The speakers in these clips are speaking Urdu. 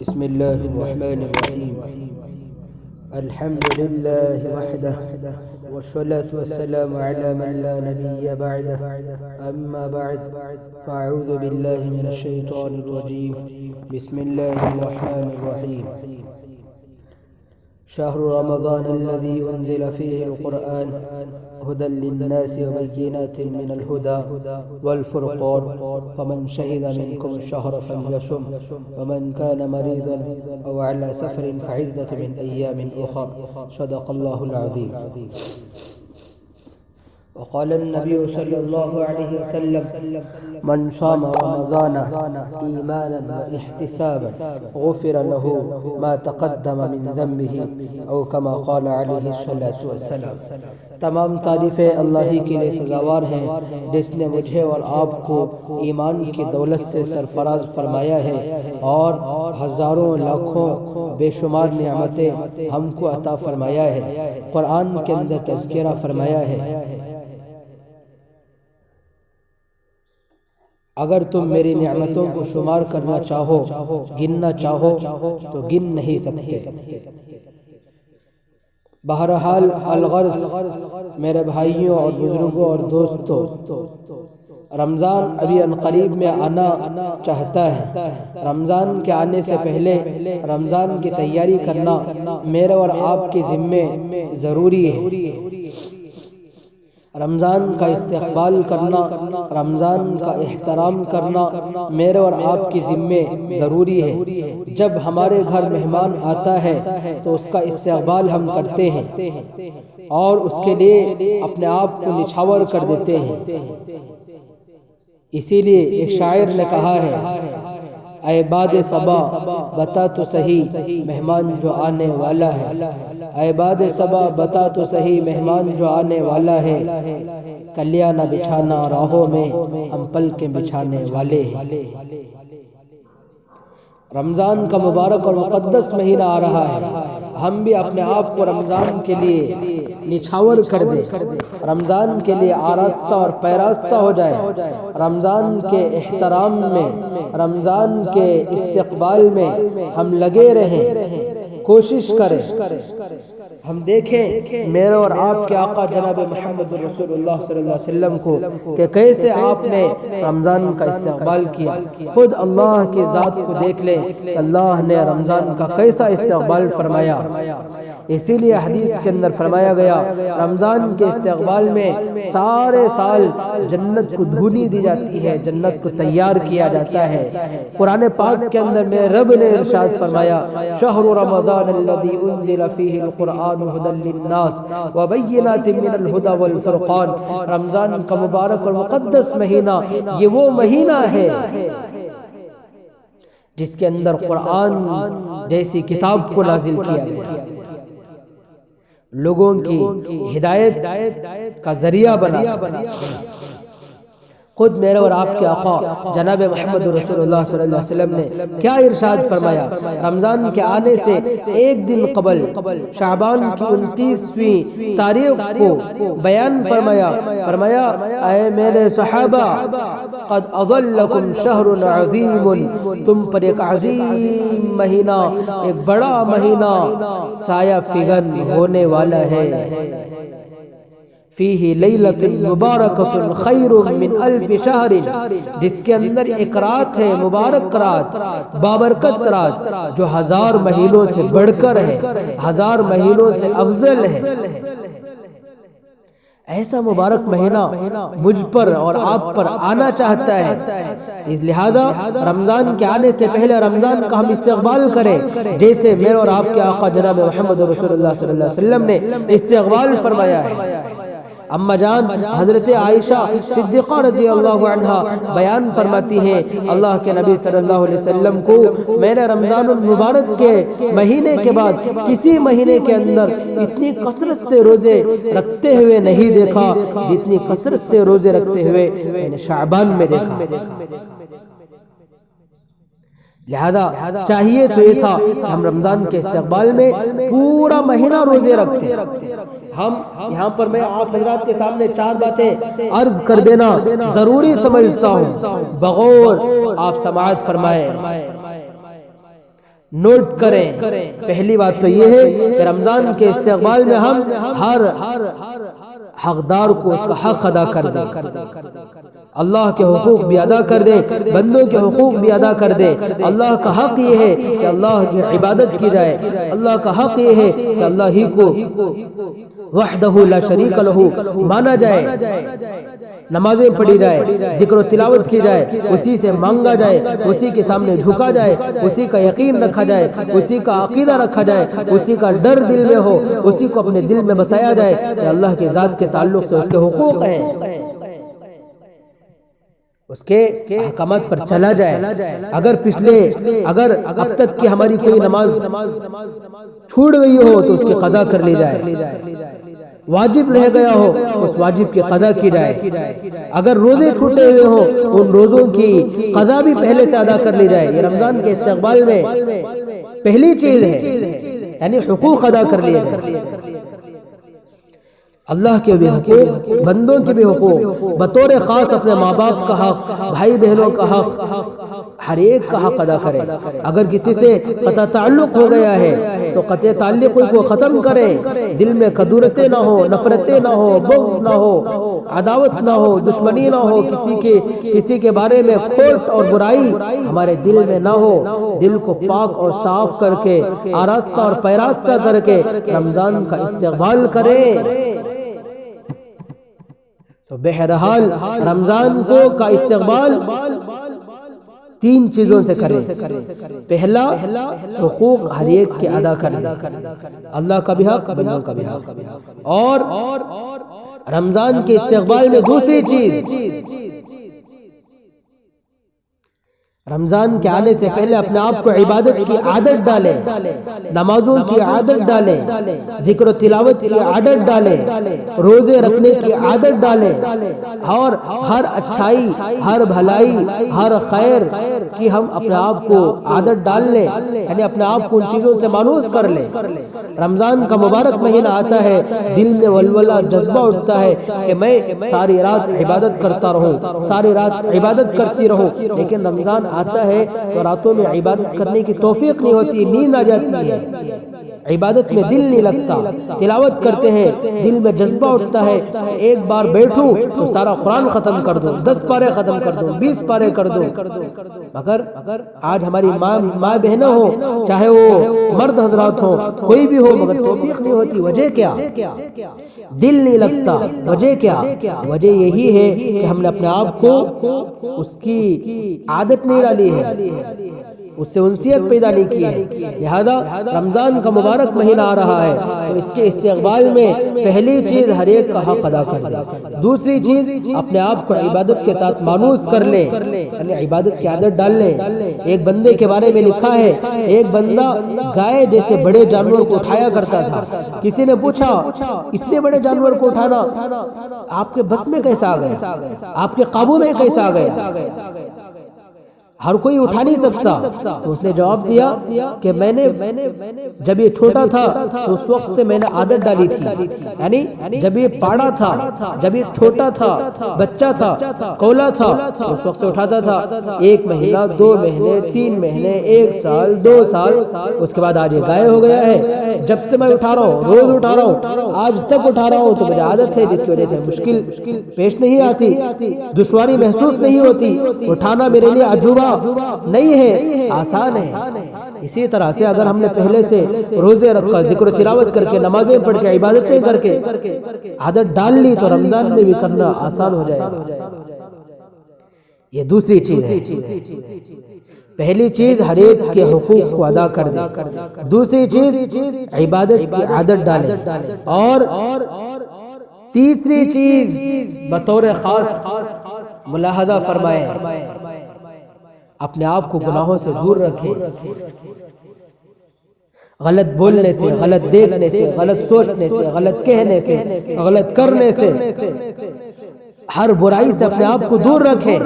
بسم الله الرحمن الرحيم. الحمد لله وحده والصلاة والسلام على من لا نبي بعده. أما بعد فأعوذ بالله من الشيطان الرجيم. بسم الله الرحمن الرحيم. شهر رمضان الذي أنزل فيه القرآن هدى للناس وبينات من الهدى والفرقان فمن شهد منكم الشهر فليصم ومن كان مريضا أو على سفر فعدة من أيام أخر. صدق الله العظيم. وقال النبي صلى الله عليه وسلم من صام رمضان إيمانا واحتسابا غفر له ما تقدم من ذنبه أو كما قال عليه الصلاة والسلام. تمام تعریفیں اللہ ہی کے لیے سزاوار ہیں جس نے مجھے اور آپ کو ایمان کی دولت سے سرفراز فرمایا ہے اور ہزاروں لاکھوں بے شمار نعمتیں ہم کو عطا فرمایا ہے. قرآن کے اندر تذکرہ فرمایا ہے اگر تم میری نعمتوں کو شمار کرنا چاہو گننا چاہو تو گن نہیں سکتے. بہرحال الغرض میرے بھائیوں اور بزرگوں اور دوستوں، رمضان ابھی عنقریب میں آنا چاہتا ہے. رمضان کے آنے سے پہلے رمضان کی تیاری کرنا میرے اور آپ کے ذمے ضروری ہے. رمضان کا استقبال کرنا، رمضان کا احترام کرنا میرے اور آپ کی ذمے ضروری ہے. جب ہمارے گھر مہمان آتا ہے تو اس کا استقبال ہم کرتے ہیں اور اس کے لیے اپنے آپ کو نچھاور کر دیتے ہیں. اسی لیے ایک شاعر نے کہا ہے، اے باد صبا بتا تو صحیح مہمان جو آنے والا ہے. اے باد صبا بتا تو صحیح مہمان جو آنے والا ہے. کلیاں نہ بچھانا راہوں میں ہم پلکیں بچھانے والے ہیں. رمضان کا مبارک اور مقدس مہینہ آ رہا ہے. ہم بھی اپنے آپ کو رمضان کے لیے نچھاور کر دیں، رمضان کے لیے آراستہ اور پیراستہ ہو جائے. رمضان کے احترام میں، رمضان کے استقبال میں ہم لگے رہیں، کوشش کریں. ہم دیکھیں میرے اور آپ کے آقا جناب محمد رسول اللہ صلی اللہ علیہ وسلم کو کہ کیسے آپ نے رمضان کا استقبال کیا. خود اللہ کی ذات کو دیکھ لیں کہ اللہ نے رمضان کا کیسا استقبال فرمایا. اسی لیے حدیث کے اندر فرمایا گیا رمضان کے استقبال میں سارے سال جنت کو دھونی دی جاتی ہے، جنت کو تیار کیا جاتا ہے. قرآن پاک کے اندر میرے رب نے ارشاد فرمایا شہر رمضان الذی انزل فیہ القرآن ہدی للناس وبینات من الہدی والفرقان. رمضان کا مبارک اور مقدس مہینہ یہ وہ مہینہ ہے جس کے اندر قرآن جیسی کتاب کو نازل کیا گیا، لوگوں کی ہدایت کا ذریعہ بنا. خود میرے اور آپ کے آقا جناب محمد رسول اللہ صلی اللہ علیہ وسلم نے کیا ارشاد فرمایا؟ رمضان کے آنے سے ایک دن قبل شعبان کی 29ویں تاریخ کو بیان فرمایا اے میرے صحابہ قد اظلکم شہر عظیم، تم پر ایک عظیم مہینہ، ایک بڑا مہینہ سایہ فگن ہونے والا ہے. فیہ لیلۃ مبارکۃ خیر من الف شہر، جس کے اندر ایک رات ہے، مبارک رات، بابرکت رات جو 1000 مہینوں سے بڑھ کر ہے، 1000 مہینوں سے افضل ہے. ایسا مبارک مہینہ مجھ پر اور آپ پر آنا چاہتا ہے. اس لہذا رمضان کے آنے سے پہلے رمضان کا ہم استقبال کریں جیسے میرے اور آپ کے آقا جناب محمد رسول اللہ صلی اللہ علیہ وسلم نے استقبال فرمایا ہے. اما جان حضرت عائشہ صدیقہ رضی اللہ عنہا بیان فرماتی ہیں اللہ کے نبی صلی اللہ علیہ وسلم کو میں نے رمضان المبارک کے مہینے کے بعد کسی مہینے کے اندر اتنی کثرت سے روزے رکھتے ہوئے نہیں دیکھا جتنی کثرت سے روزے رکھتے ہوئے میں نے شعبان میں دیکھا. لہذا چاہیے تو یہ تھا کہ ہم رمضان کے استقبال میں پورا مہینہ روزے رکھتے. ہم یہاں پر میں آپ حضرات کے سامنے 4 باتیں عرض کر دینا ضروری سمجھتا ہوں، بغور آپ سماعت فرمائیں. نوٹ کریں۔ پہلی بات تو یہ ہے کہ رمضان کے استقبال میں ہم ہر حقدار کو اس کا حق ادا کر دیں، اللہ کے حقوق بھی ادا کر دیں، بندوں کے حقوق بھی ادا کر دیں۔ اللہ کا حق یہ ہے کہ اللہ کی عبادت کی جائے، اللہ کا حق یہ ہے کہ اللہ ہی کو وحدہ لا شریک لہ مانا جائے، نمازیں پڑھی جائے، ذکر و تلاوت کی جائے، اسی سے مانگا جائے، اسی کے سامنے جھکا جائے، اسی کا یقین رکھا جائے، اسی کا عقیدہ رکھا جائے، اسی کا ڈر دل میں ہو، اسی کو اپنے دل میں بسایا جائے کہ اللہ کے ذات کے تعلق سے اس کے حقوق ہیں، اس کے احکامات پر چلا جائے۔ اگر اب تک کی ہماری کوئی نماز چھوٹ گئی ہو تو اس کی قضا کر لی جائے، واجب رہ گیا ہو اس واجب کی قضا کی جائے، اگر روزے چھوٹے ہوئے ہوں ان روزوں کی قضا بھی پہلے سے ادا کر لی جائے۔ یہ رمضان کے استقبال میں پہلی چیز ہے، یعنی حقوق ادا کر لیے جائے، اللہ کے بھی حقوق، بندوں کے بھی حقوق، بطور خاص اپنے ماں باپ کا حق، بھائی بہنوں کا حق، ہر ایک کا حق ادا کرے۔ اگر کسی سے قطع تعلق ہو گیا ہے تو قطع تعلق کو ختم کریں، دل میں کدورتیں نہ ہو، نفرتیں نہ ہو، بغض نہ ہو، عداوت نہ ہو، دشمنی نہ ہو، کسی کے بارے میں کھوٹ اور برائی ہمارے دل میں نہ ہو۔ دل کو پاک اور صاف کر کے، آراستہ اور پیراستہ کر کے رمضان کا استقبال کریں۔ تو بہرحال رمضان کا استقبال تین چیزوں سے کریں۔ پہلا، حقوق ہر ایک کے ادا کریں، اللہ کا بھی حق، بندوں کا بھی حق۔ اور رمضان کے استقبال میں دوسری چیز، رمضان کے آنے سے پہلے اپنے آپ کو عبادت کی عادت ڈالیں، نمازوں کی عادت ڈالیں، ذکر و تلاوت کی عادت ڈالیں، روزے رکھنے کی عادت ڈالیں، اور ہر اچھائی، ہر بھلائی، ہر خیر کی ہم اپنے آپ کو عادت ڈال لیں، یعنی اپنے آپ کو ان چیزوں سے مانوس کر لیں۔ رمضان کا مبارک مہینہ آتا ہے، دل میں ولولہ جذبہ اٹھتا ہے کہ میں ساری رات عبادت کرتا رہوں، ساری رات عبادت کرتی رہوں، لیکن رمضان آتا ہے تو راتوں میں عبادت کرنے کی توفیق نہیں ہوتی، نیند آ جاتی ہے، عبادت میں دل نہیں لگتا۔ تلاوت کرتے ہیں، دل میں جذبہ اٹھتا ہے، ایک بار بیٹھوں تو سارا قرآن ختم کر دوں، 10 پارے ختم کر دوں، 20 پارے کر دوں۔ مگر آج ہماری ماں بہنیں ہوں، چاہے وہ مرد حضرات ہوں، کوئی بھی ہو، مگر توفیق نہیں ہوتی۔ وجہ کیا؟ دل نہیں لگتا۔ وجہ کیا؟ وجہ یہی ہے کہ ہم نے اپنے آپ کو اس کی عادت نہیں ڈالی ہے، اس سے انسیت پیدا نہیں کی ہے۔ لہذا رمضان کا مبارک مہینہ آ رہا ہے تو اس کے استقبال میں پہلی چیز ہر ایک کا حق ادا کر دیں، دوسری چیز اپنے آپ کو عبادت کے ساتھ مانوس کر لیں، یعنی عبادت کی عادت ڈال لیں۔ ایک بندے کے بارے میں لکھا ہے، ایک بندہ گائے جیسے بڑے جانور کو اٹھایا کرتا تھا۔ کسی نے پوچھا اتنے بڑے جانور کو اٹھانا آپ کے بس میں کیسا آ گیا، آپ کے قابو میں کیسا آ گیا؟ ہر کوئی اٹھا نہیں سکتا۔ تو اس نے جواب دیا کہ میں نے جب یہ چھوٹا تھا تو اس وقت سے میں نے عادت ڈالی تھی، یعنی جب یہ پاڑا تھا، جب یہ چھوٹا تھا، بچہ تھا، کولا تھا، تو اس وقت سے اٹھاتا تھا۔ 1 مہینہ، 2 مہینے، 3 مہینے، 1 سال، 2 سال، اس کے بعد آج یہ گائے ہو گیا ہے۔ جب سے میں اٹھا رہا ہوں، روز اٹھا رہا ہوں، آج تک اٹھا رہا ہوں، تو مجھے عادت ہے، جس کی وجہ سے مشکل پیش نہیں آتی، دشواری محسوس نہیں ہوتی۔ اٹھانا میرے لیے عجوبہ نہیں ہے، آسان ہے۔ اسی طرح سے اگر ہم نے پہلے سے روزے رکھا، ذکر و تلاوت کر کے، نمازیں پڑھ کے، عبادتیں کر کے عادت ڈال لی تو رمضان میں بھی کرنا آسان ہو جائے گا۔ یہ دوسری چیز ہے۔ پہلی چیز ہر ایک کے حقوق کو ادا کر دیں، دوسری چیز عبادت کی عادت ڈالیں، اور تیسری چیز بطور خاص ملاحظہ فرمائیں، اپنے آپ کو گناہوں سے دور رکھیں، غلط بولنے سے، غلط دیکھنے سے، غلط سوچنے سے، غلط کہنے سے، غلط کرنے سے، ہر برائی سے اپنے آپ کو دور رکھیں،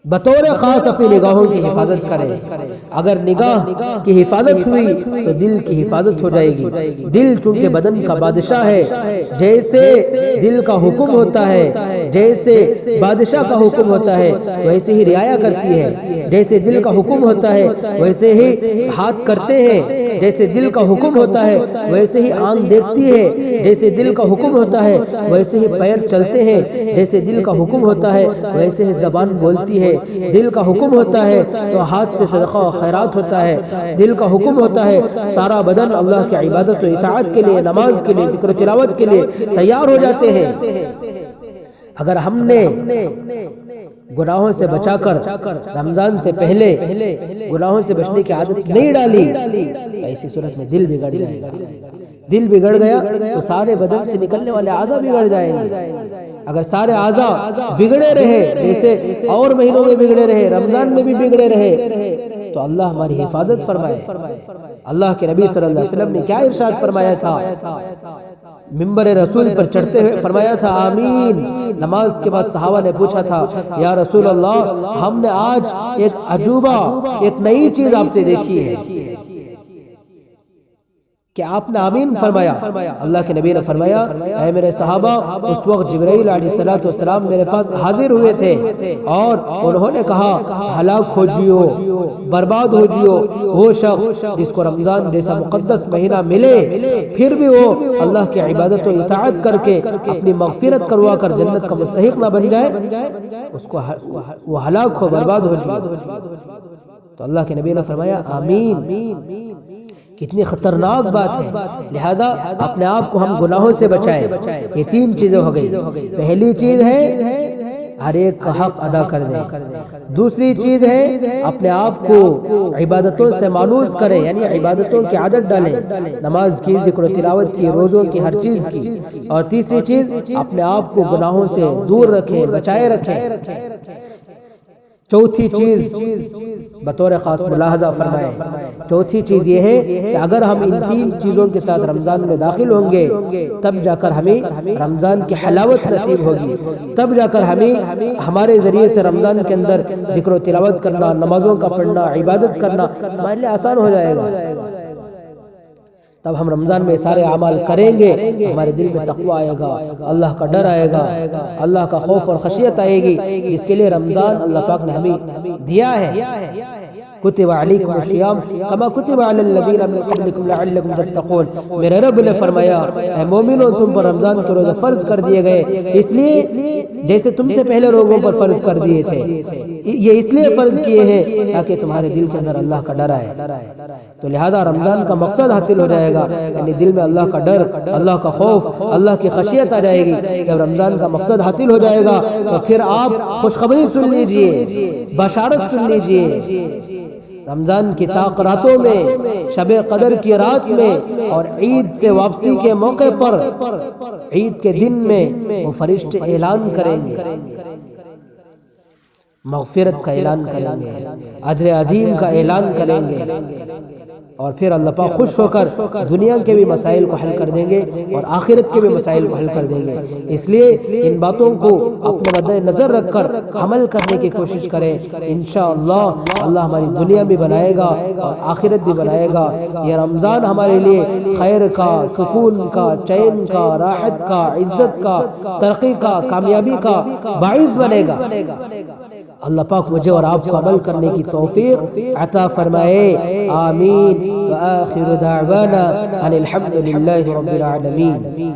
بطور خاص اپنی نگاہوں کی حفاظت کریں۔ اگر نگاہ کی حفاظت ہوئی تو دل کی حفاظت ہو جائے گی. دل چونکہ بدن کا بادشاہ ہے، جیسے دل کا حکم ہوتا ہے، جیسے بادشاہ کا حکم ہوتا ہے ویسے ہی رعایا کرتی ہے. جیسے دل کا حکم ہوتا ہے ویسے ہی ہاتھ کرتے ہیں، جیسے دل کا حکم ہوتا ہے ویسے ہی آنکھ دیکھتی ہے، جیسے دل کا حکم ہوتا ہے ویسے ہی پیر چلتے ہیں، جیسے دل کا حکم ہوتا ہے ویسے ہی زبان بولتی ہے. دل کا حکم ہوتا ہے تو ہاتھ سے صدقہ و خیرات ہوتا ہے. دل کا حکم ہوتا ہے سارا بدن اللہ کی عبادت و اطاعت کے لیے، نماز کے لیے، ذکر و تلاوت کے لیے تیار ہو جاتے ہیں. اگر ہم نے گناہوں سے بچا کر رمضان سے پہلے گناہوں سے بچنے کی عادت نہیں ڈالی، ایسی صورت میں دل بگڑ جائے گا. دل بگڑ گیا تو سارے بدن سے نکلنے والے اعضاء بگڑ جائیں گے. اگر سارے اعضاء بگڑے رہے، جیسے اور مہینوں میں بگڑے رہے، رمضان میں بھی بگڑے رہے، تو اللہ ہماری حفاظت فرمائے. اللہ کے نبی صلی اللہ علیہ وسلم نے کیا ارشاد فرمایا تھا؟ منبر رسول پر چڑھتے ہوئے فرمایا تھا آمین. نماز کے بعد صحابہ نے پوچھا تھا یا رسول اللہ، ہم نے آج ایک عجوبہ، ایک نئی چیز آپ سے دیکھی ہے کہ آپ نے آمین فرمایا. اللہ کے نبی نے فرمایا اے میرے صحابہ، اس وقت جبرائیل علیہ السلام میرے پاس حاضر ہوئے تھے اور انہوں نے کہا ہلاک ہو جیو، برباد ہو جیو وہ شخص جس کو رمضان جیسا مقدس مہینہ ملے پھر بھی وہ اللہ کی عبادت و اطاعت کر کے اپنی مغفرت کروا کر جنت کا مستحق نہ بن جائے، اس کو وہ ہلاک ہو، برباد ہو جیو. تو اللہ کے نبی نے فرمایا آمین. کتنی خطرناک بات ہے. لہذا اپنے آپ کو ہم گناہوں سے بچائیں. یہ تین چیزیں ہو گئی. پہلی چیز ہے ہر ایک کا حق ادا کر دیں. دوسری چیز ہے اپنے آپ کو عبادتوں سے مانوس کریں، یعنی عبادتوں کی عادت ڈالیں، نماز کی، ذکر و تلاوت کی، روزوں کی، ہر چیز کی. اور تیسری چیز اپنے آپ کو گناہوں سے دور رکھیں، بچائے رکھیں. چوتھی چیز بطور خاص ملاحظہ فرمائیں، چوتھی چیز یہ ہے کہ اگر ہم ان تین چیزوں کے ساتھ رمضان میں داخل ہوں گے تب جا کر ہمیں رمضان کی حلاوت نصیب ہوگی، تب جا کر ہمیں ہمارے ذریعے سے رمضان کے اندر ذکر و تلاوت کرنا، نمازوں کا پڑھنا، عبادت کرنا ہمارے لیے آسان ہو جائے گا. تب ہم رمضان میں سارے اعمال کریں گے، ہمارے دل میں تقوی آئے گا، اللہ کا ڈر آئے گا، اللہ کا خوف اور خشیت آئے گی، جس کے لیے رمضان اللہ پاک نے ہمیں دیا ہے. کتب علیکم الصیام کما کتب علی الذین من قبلکم لعلکم تتقون. میرے رب نے فرمایا اے مومنو، تم پر رمضان کے روزے فرض کر دیے گئے اس لیے جیسے تم سے پہلے لوگوں پر فرض کر دیے تھے. یہ اس لیے فرض کیے ہیں تاکہ تمہارے دل کے اندر اللہ کا ڈر آئے. تو لہذا رمضان کا مقصد حاصل ہو جائے گا، یعنی دل میں اللہ کا ڈر، اللہ کا خوف، اللہ کی خشیت آ جائے گی. جب رمضان کا مقصد حاصل ہو جائے گا تو پھر آپ خوشخبری سن لیجئے، بشارت سن لیجئے. رمضان کی طاق راتوں میں، شب قدر کی رات میں اور عید سے واپسی کے موقع پر، عید کے دن میں وہ فرشتے اعلان کریں گے، مغفرت کا اعلان کریں گے، اجر عظیم کا اعلان کریں گے. اور پھر اللہ پاک خوش ہو کر دنیا کے بھی مسائل کو حل کر دیں گے اور آخرت کے بھی مسائل کو حل کر دیں گے. اس لیے ان باتوں کو اپنے مد نظر رکھ کر عمل کرنے کی کوشش کریں. انشاءاللہ اللہ ہماری دنیا بھی بنائے گا اور آخرت بھی بنائے گا. یہ رمضان ہمارے لیے خیر کا، سکون کا، چین کا، راحت کا، عزت کا، ترقی کا، کامیابی کا باعث بنے گا. اللہ پاک مجھے اور آپ کو عمل کرنے کی توفیق عطا فرمائے. آمین. وآخر دعوانا ان الحمد للہ رب العالمین.